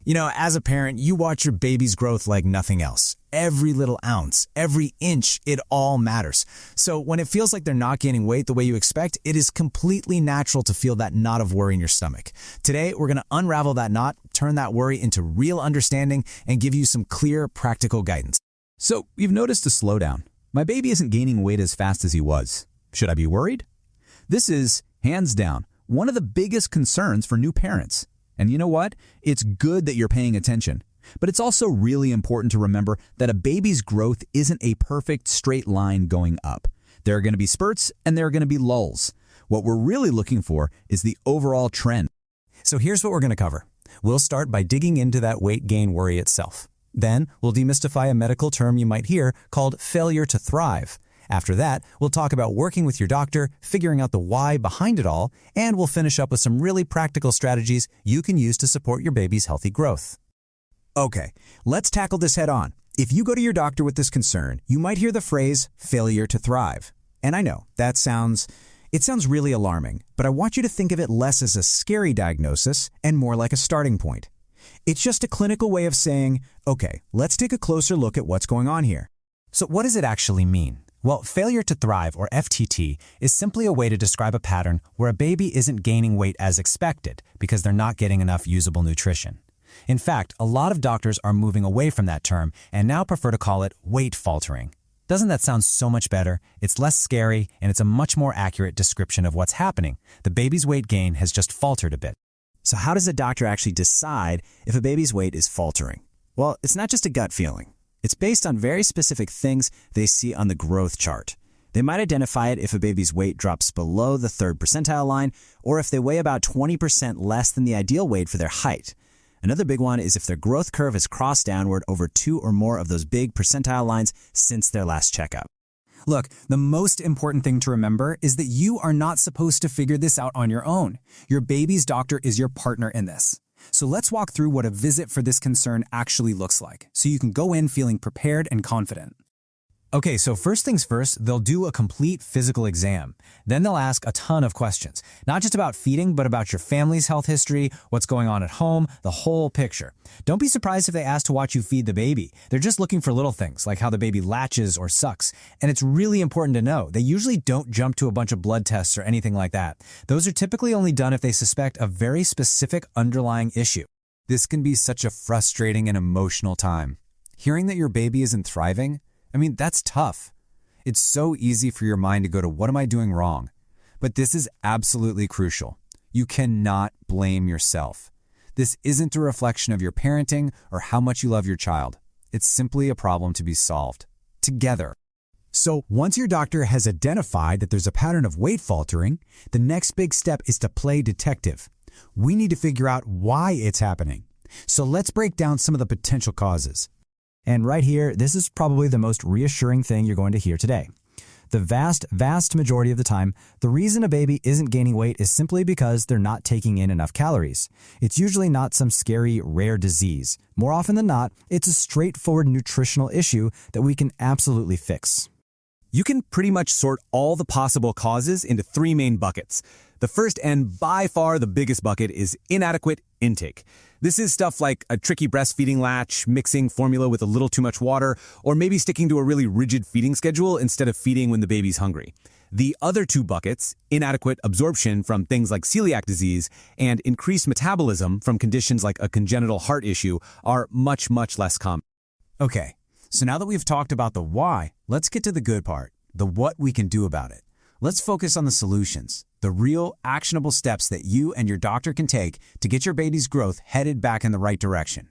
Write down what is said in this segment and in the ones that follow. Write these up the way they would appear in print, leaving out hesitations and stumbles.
As a parent, you watch your baby's growth like nothing else. Every little ounce, every inch, it all matters. So when it feels like they're not gaining weight the way you expect, it is completely natural to feel that knot of worry in your stomach. Today, we're going to unravel that knot, turn that worry into real understanding, and give you some clear, practical guidance. So, you've noticed a slowdown. My baby isn't gaining weight as fast as he was. Should I be worried? This is, hands down, one of the biggest concerns for new parents. And you know what? It's good that you're paying attention. But it's also really important to remember that a baby's growth isn't a perfect straight line going up. There are going to be spurts and there are going to be lulls. What we're really looking for is the overall trend. So here's what we're going to cover. We'll start by digging into that weight gain worry itself. Then we'll demystify a medical term you might hear called failure to thrive. After that, we'll talk about working with your doctor, figuring out the why behind it all, and we'll finish up with some really practical strategies you can use to support your baby's healthy growth. Okay, let's tackle this head on. If you go to your doctor with this concern, you might hear the phrase failure to thrive. And I know, it sounds really alarming, but I want you to think of it less as a scary diagnosis and more like a starting point. It's just a clinical way of saying, okay, let's take a closer look at what's going on here. So what does it actually mean? Well, failure to thrive, or FTT, is simply a way to describe a pattern where a baby isn't gaining weight as expected because they're not getting enough usable nutrition. In fact, a lot of doctors are moving away from that term and now prefer to call it weight faltering. Doesn't that sound so much better? It's less scary, and it's a much more accurate description of what's happening. The baby's weight gain has just faltered a bit. So how does a doctor actually decide if a baby's weight is faltering? Well, it's not just a gut feeling. It's based on very specific things they see on the growth chart. They might identify it if a baby's weight drops below the 3rd percentile line, or if they weigh about 20% less than the ideal weight for their height. Another big one is if their growth curve has crossed downward over 2 or more of those big percentile lines since their last checkup. Look, the most important thing to remember is that you are not supposed to figure this out on your own. Your baby's doctor is your partner in this. So let's walk through what a visit for this concern actually looks like, so you can go in feeling prepared and confident. Okay, so first things first, they'll do a complete physical exam. Then they'll ask a ton of questions, not just about feeding, but about your family's health history, what's going on at home, the whole picture. Don't be surprised if they ask to watch you feed the baby. They're just looking for little things, like how the baby latches or sucks. And it's really important to know, they usually don't jump to a bunch of blood tests or anything like that. Those are typically only done if they suspect a very specific underlying issue. This can be such a frustrating and emotional time. Hearing that your baby isn't thriving, that's tough. It's so easy for your mind to go to what am I doing wrong? But this is absolutely crucial. You cannot blame yourself. This isn't a reflection of your parenting or how much you love your child. It's simply a problem to be solved together. So once your doctor has identified that there's a pattern of weight faltering, the next big step is to play detective. We need to figure out why it's happening. So let's break down some of the potential causes. And right here, this is probably the most reassuring thing you're going to hear today. The vast majority of the time, the reason a baby isn't gaining weight is simply because they're not taking in enough calories. It's usually not some scary, rare disease. More often than not, it's a straightforward nutritional issue that we can absolutely fix. You can pretty much sort all the possible causes into 3 main buckets. The first and by far the biggest bucket is inadequate intake. This is stuff like a tricky breastfeeding latch, mixing formula with a little too much water, or maybe sticking to a really rigid feeding schedule instead of feeding when the baby's hungry. The other 2 buckets, inadequate absorption from things like celiac disease and increased metabolism from conditions like a congenital heart issue, are much less common. Okay, so now that we've talked about the why, let's get to the good part, the what we can do about it. Let's focus on the solutions, the real actionable steps that you and your doctor can take to get your baby's growth headed back in the right direction.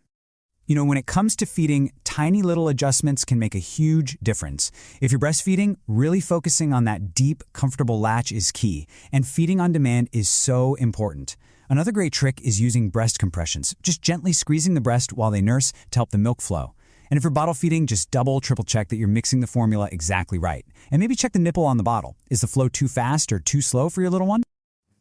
When it comes to feeding, tiny little adjustments can make a huge difference. If you're breastfeeding, really focusing on that deep, comfortable latch is key, and feeding on demand is so important. Another great trick is using breast compressions, just gently squeezing the breast while they nurse to help the milk flow. And if you're bottle feeding, just triple check that you're mixing the formula exactly right. And maybe check the nipple on the bottle. Is the flow too fast or too slow for your little one?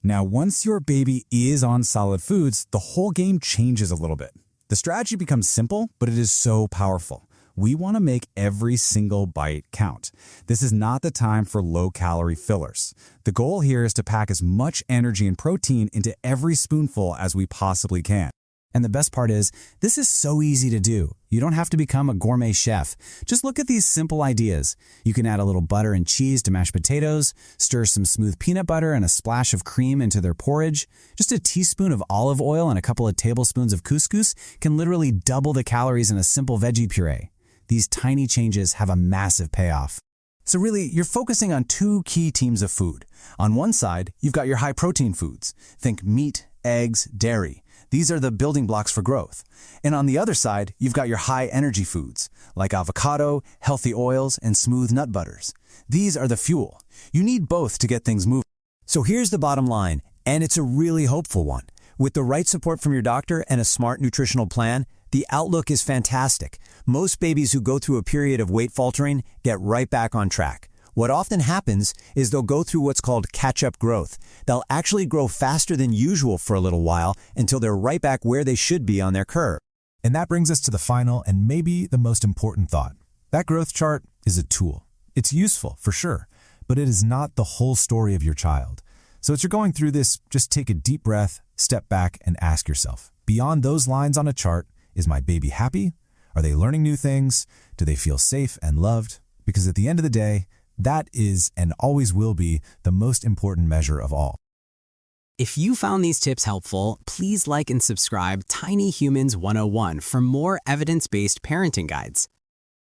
Now, once your baby is on solid foods, the whole game changes a little bit. The strategy becomes simple, but it is so powerful. We want to make every single bite count. This is not the time for low-calorie fillers. The goal here is to pack as much energy and protein into every spoonful as we possibly can. And the best part is, this is so easy to do. You don't have to become a gourmet chef. Just look at these simple ideas. You can add a little butter and cheese to mashed potatoes, stir some smooth peanut butter and a splash of cream into their porridge. Just a teaspoon of olive oil and a couple of tablespoons of couscous can literally double the calories in a simple veggie puree. These tiny changes have a massive payoff. So really, you're focusing on two key teams of food. On one side, you've got your high-protein foods. Think meat, eggs, dairy. These are the building blocks for growth. And on the other side, you've got your high-energy foods, like avocado, healthy oils, and smooth nut butters. These are the fuel. You need both to get things moving. So here's the bottom line, and it's a really hopeful one. With the right support from your doctor and a smart nutritional plan, the outlook is fantastic. Most babies who go through a period of weight faltering get right back on track. What often happens is they'll go through what's called catch-up growth. They'll actually grow faster than usual for a little while until they're right back where they should be on their curve. And that brings us to the final and maybe the most important thought. That growth chart is a tool. It's useful, for sure, but it is not the whole story of your child. So as you're going through this, just take a deep breath, step back, and ask yourself, beyond those lines on a chart, is my baby happy? Are they learning new things? Do they feel safe and loved? Because at the end of the day, that is and always will be the most important measure of all. If you found these tips helpful, please like and subscribe Tiny Humans 101 for more evidence-based parenting guides.